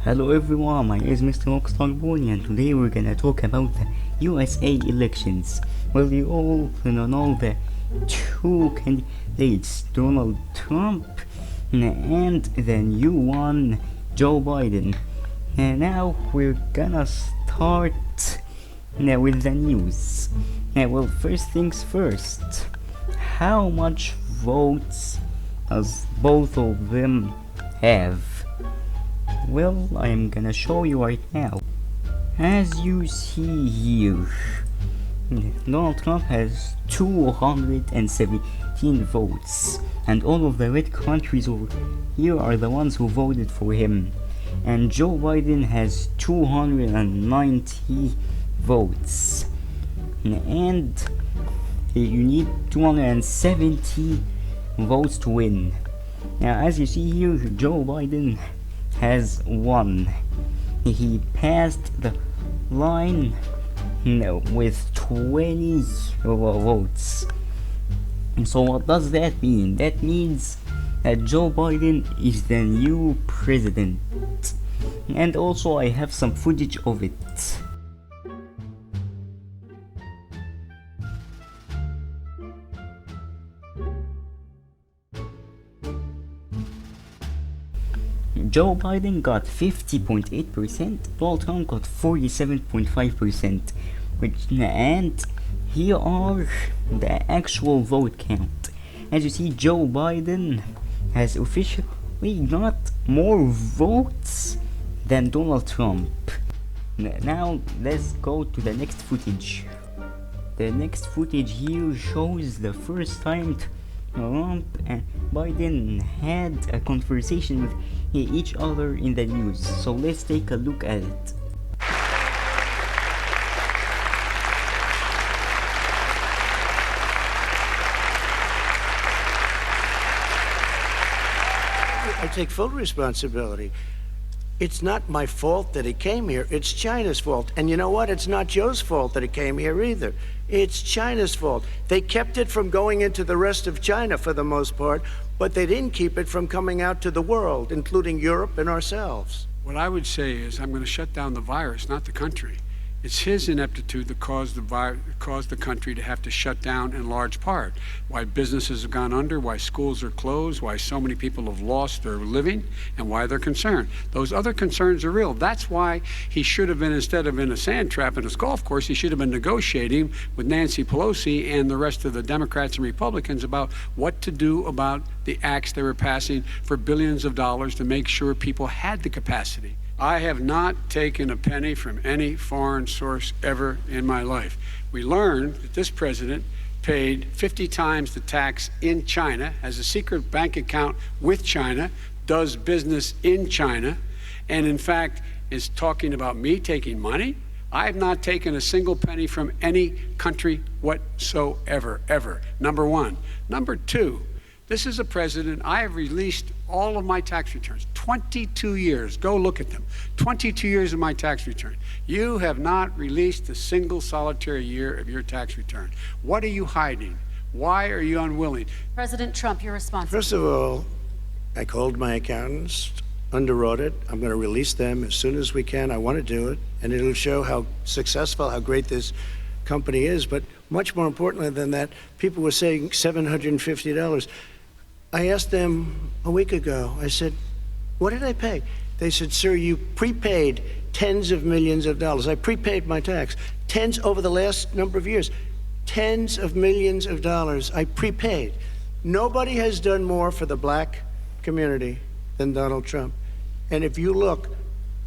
Hello everyone, my name is Mr. Rockstar and today we're gonna talk about the USA elections. Well, you all know the two candidates, Donald Trump and the new one, Joe Biden. And now we're gonna start with the news. Well, first things first, how much votes does both of them have? Well, I'm gonna show you right now. As you see here, Donald Trump has 217 votes, and all of the red countries over here are the ones who voted for him. And Joe Biden has 290 votes, and you need 270 votes to win. Now, as you see here, Joe Biden has won. He passed the line with 20 votes. So what does that mean? That means that Joe Biden is the new president. And also I have some footage of it. Joe Biden got 50.8%, Donald Trump got 47.5%, and here are the actual vote count. As you see, Joe Biden has officially got more votes than Donald Trump. Now let's go to the next footage. The next footage here shows the first time Trump and Biden had a conversation with each other in the news. So let's take a look at it. I take full responsibility. It's not my fault that he came here. It's China's fault. And you know what? It's not Joe's fault that he came here either. It's China's fault. They kept it from going into the rest of China for the most part, but they didn't keep it from coming out to the world, including Europe and ourselves. What I would say is I'm going to shut down the virus, not the country. It's his ineptitude that caused the country to have to shut down in large part. Why businesses have gone under, why schools are closed, why so many people have lost their living, and why they're concerned. Those other concerns are real. That's why he should have been, instead of in a sand trap in a golf course, he should have been negotiating with Nancy Pelosi and the rest of the Democrats and Republicans about what to do about the acts they were passing for billions of dollars to make sure people had the capacity. I have not taken a penny from any foreign source ever in my life. We learned that this president paid 50 times the tax in China, has a secret bank account with China, does business in China, and in fact is talking about me taking money. I have not taken a single penny from any country whatsoever, ever. Number one. Number two, this is a president, I have released all of my tax returns, 22 years, go look at them, 22 years of my tax return. You have not released a single solitary year of your tax return. What are you hiding? Why are you unwilling? President Trump, your response. First of all, I called my accountants, underwrote it. I'm going to release them as soon as we can. I want to do it, and it'll show how successful, how great this company is. But much more importantly than that, people were saying $750. I asked them a week ago, I said, what did I pay? They said, sir, you prepaid tens of millions of dollars. I prepaid my tax. Tens over the last number of years. Tens of millions of dollars I prepaid. Nobody has done more for the black community than Donald Trump. And if you look,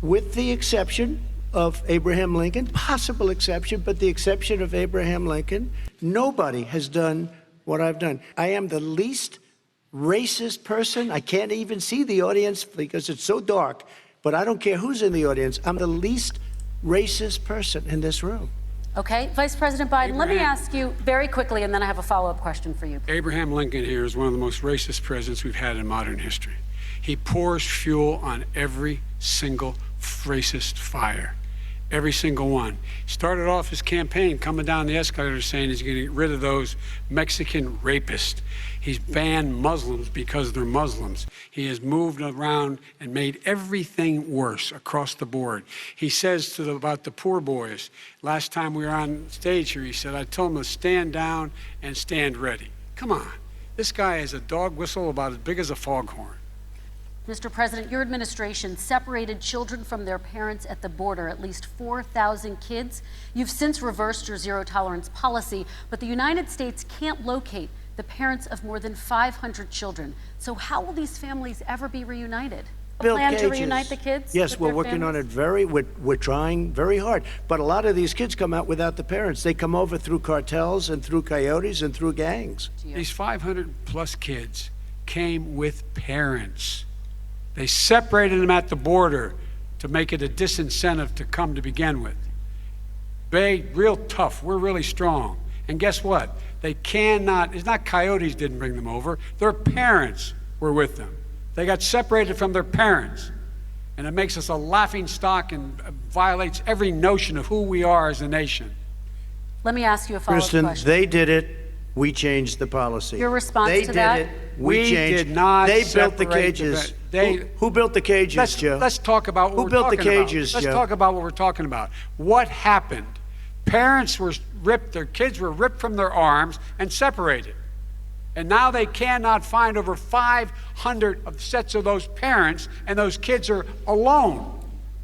with the exception of Abraham Lincoln, possible exception, but the exception of Abraham Lincoln, nobody has done what I've done. I am the least racist person. I can't even see the audience because it's so dark, but I don't care who's in the audience. I'm the least racist person in this room. Okay, Vice President Biden, let me ask you very quickly, and then I have a follow-up question for you. Abraham Lincoln here is one of the most racist presidents we've had in modern history. He pours fuel on every single racist fire. Every single one. He started off his campaign coming down the escalator saying he's going to get rid of those Mexican rapists. He's banned Muslims because they're Muslims. He has moved around and made everything worse across the board. He says about the poor boys, last time we were on stage here, he said, I told them to stand down and stand ready. Come on. This guy has a dog whistle about as big as a foghorn. Mr. President, your administration separated children from their parents at the border, at least 4,000 kids. You've since reversed your zero-tolerance policy, but the United States can't locate the parents of more than 500 children. So how will these families ever be reunited? Plan to reunite the kids? Yes, we're working on it we're trying very hard. But a lot of these kids come out without the parents. They come over through cartels and through coyotes and through gangs. These 500 plus kids came with parents. They separated them at the border to make it a disincentive to come to begin with. Real tough, we're really strong. And guess what? They cannot, it's not coyotes didn't bring them over, their parents were with them. They got separated from their parents. And it makes us a laughing stock and violates every notion of who we are as a nation. Let me ask you a follow-up question. Kristen, they did it. We changed the policy. Your response to that? They did it. We changed. Did not. They built the cages. Who built the cages, Joe? Let's talk about what Who built the cages, Joe? Joe? Let's talk about what we're talking about. What happened? Parents were ripped, their kids were ripped from their arms and separated. And now they cannot find over 500 sets of those parents, and those kids are alone.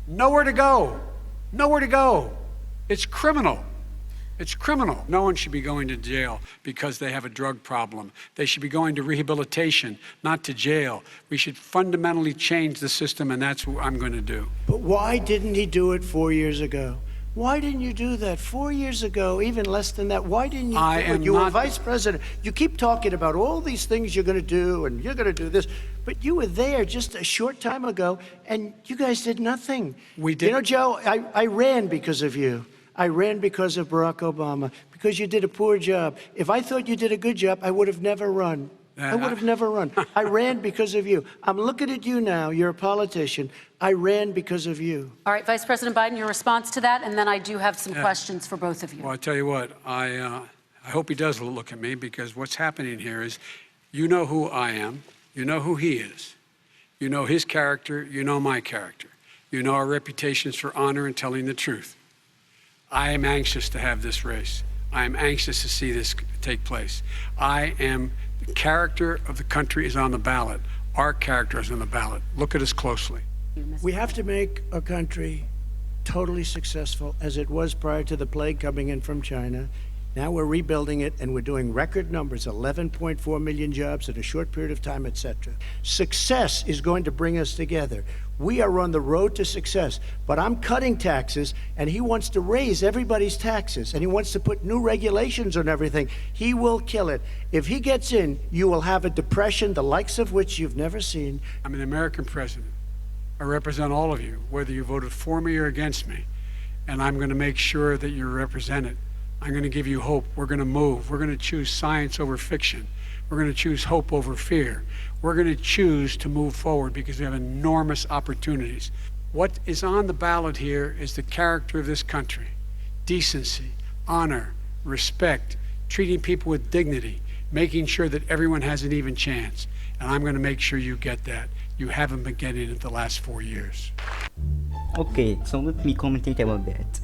Nowhere to go. Nowhere to go. It's criminal. It's criminal. No one should be going to jail because they have a drug problem. They should be going to rehabilitation, not to jail. We should fundamentally change the system, and that's what I'm going to do. But why didn't he do it 4 years ago? Why didn't you do that 4 years ago, even less than that? Why didn't you do it? You were vice president. You keep talking about all these things you're going to do, and you're going to do this. But you were there just a short time ago, and you guys did nothing. We did. You know, Joe, I ran because of you. I ran because of Barack Obama, because you did a poor job. If I thought you did a good job, I would have never run. I would have never run. I ran because of you. I'm looking at you now. You're a politician. I ran because of you. All right, Vice President Biden, your response to that, and then I do have some questions for both of you. Well, I tell you what, I hope he does look at me, because what's happening here is, you know who I am, you know who he is, you know his character, you know my character, you know our reputations for honor and telling the truth. I am anxious to have this race. I am anxious to see this take place. The character of the country is on the ballot. Our character is on the ballot. Look at us closely. We have to make our country totally successful, as it was prior to the plague coming in from China. Now we're rebuilding it, and we're doing record numbers, 11.4 million jobs in a short period of time, etc. Success is going to bring us together. We are on the road to success, but I'm cutting taxes, and he wants to raise everybody's taxes, and he wants to put new regulations on everything. He will kill it. If he gets in, you will have a depression, the likes of which you've never seen. I'm an American president. I represent all of you, whether you voted for me or against me, and I'm going to make sure that you're represented. I'm going to give you hope. We're going to move. We're going to choose science over fiction. We're going to choose hope over fear. We're going to choose to move forward because we have enormous opportunities. What is on the ballot here is the character of this country. Decency, honor, respect, treating people with dignity, making sure that everyone has an even chance. And I'm going to make sure you get that. You haven't been getting it the last 4 years. Okay, so let me commentate about that.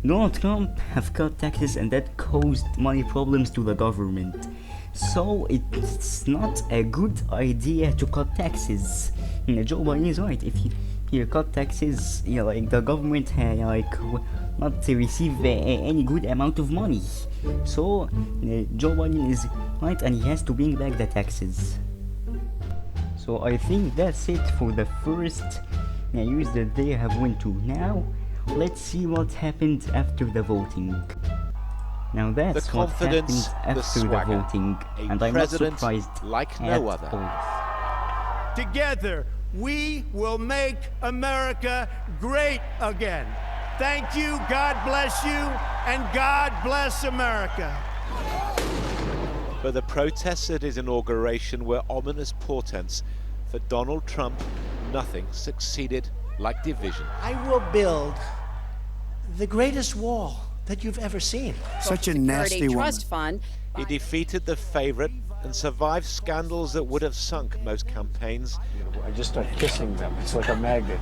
Donald Trump have cut taxes, and that caused money problems to the government. So it's not a good idea to cut taxes. Joe Biden is right. If he cut taxes, like the government not to receive any good amount of money. So Joe Biden is right, and he has to bring back the taxes. So I think that's it for the first news that they have went to. Now let's see what happened after the voting. Now that's what happened after the voting, and I'm not surprised like no other. All. Together, we will make America great again. Thank you, God bless you, and God bless America. But the protests at his inauguration were ominous portents. For Donald Trump, nothing succeeded like division. I will build the greatest wall that you've ever seen. Such a nasty woman. Trust fund. He defeated the favorite and survived scandals that would have sunk most campaigns. I just start kissing them. It's like a magnet.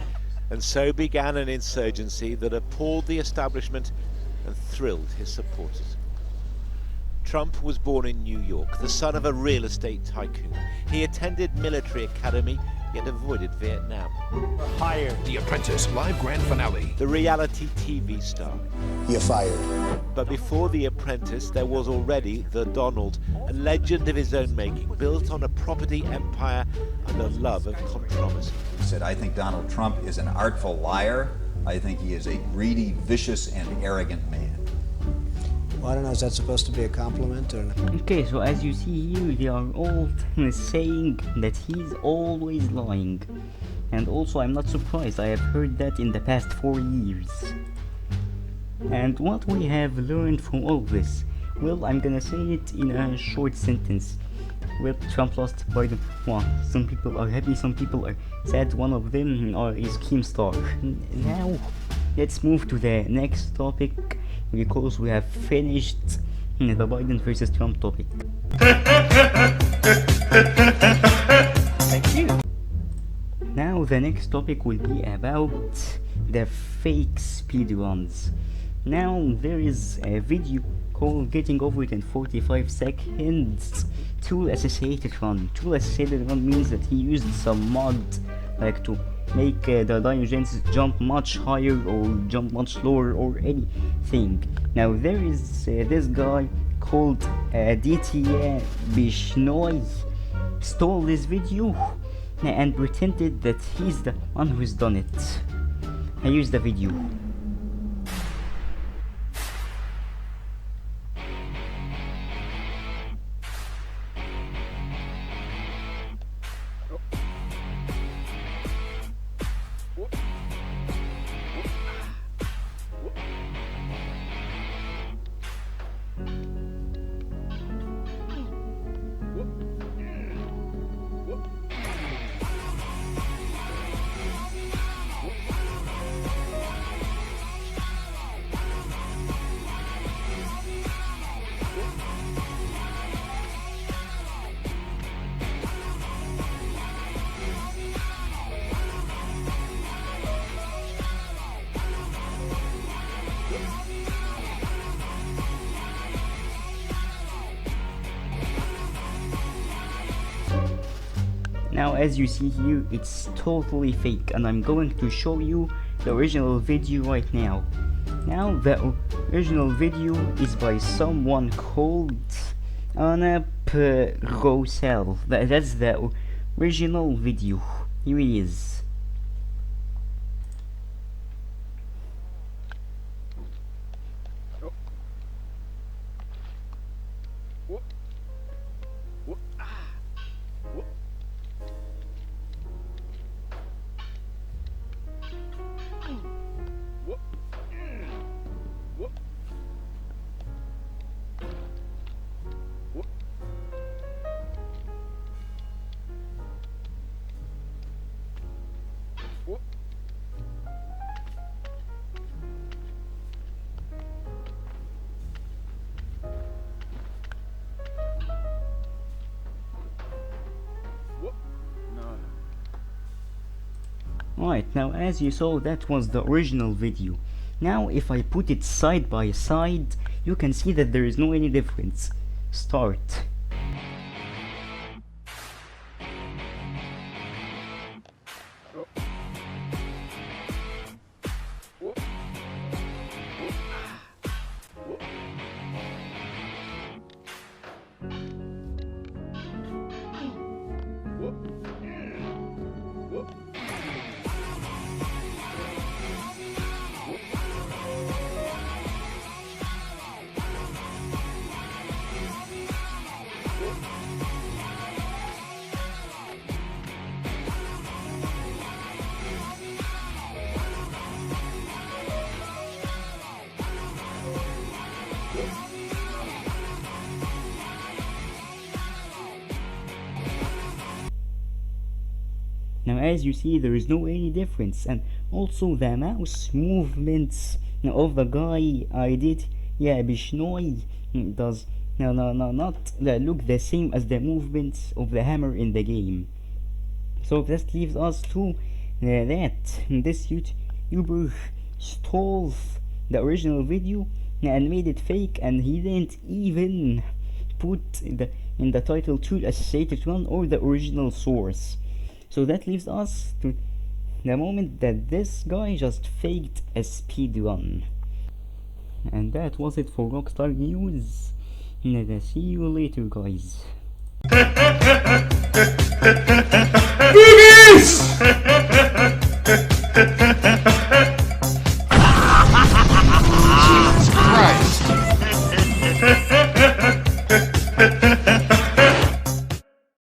And so began an insurgency that appalled the establishment and thrilled his supporters. Trump was born in New York, the son of a real estate tycoon. He attended military academy, yet avoided Vietnam. Hired. The Apprentice live grand finale. The reality TV star. You're fired. But before The Apprentice, there was already The Donald, a legend of his own making, built on a property empire and a love of controversy. He said, I think Donald Trump is an artful liar. I think he is a greedy, vicious, and arrogant man. Well, I don't know, is that supposed to be a compliment or not? Okay, so as you see here, they are all saying that he's always lying. And also, I'm not surprised, I have heard that in the past 4 years. And what we have learned from all this? Well, I'm gonna say it in a short sentence. Well, Trump lost by the one. Some people are happy, some people are sad. One of them is Keemstar. Now, let's move to the next topic, because we have finished the Biden versus Trump topic. Thank you. Now the next topic will be about the fake speedruns. Now there is a video called Getting Over It in 45 Seconds Tool Associated Run. Tool Associated Run means that he used some mod like to make the Dinogenesis jump much higher or jump much lower or anything. Now there is this guy called DTA Bishnoi stole this video and pretended that he's the one who's done it. I used the video. Now as you see here, it's totally fake, and I'm going to show you the original video right now. Now the original video is by someone called Anap Rosel. That's the original video. Here he is. Right, now as you saw, that was the original video. Now if I put it side by side, you can see that there is no any difference. Start. Now as you see, there is no any difference, and also the mouse movements of the guy I did. Yeah, Bishnoi does not look the same as the movements of the hammer in the game. So that leaves us to that this YouTuber stole the original video and made it fake, and he didn't even put in the title tool associated one or the original source. So that leaves us to the moment that this guy just faked a speedrun. And that was it for Rockstar News. See you later, guys. Boobies!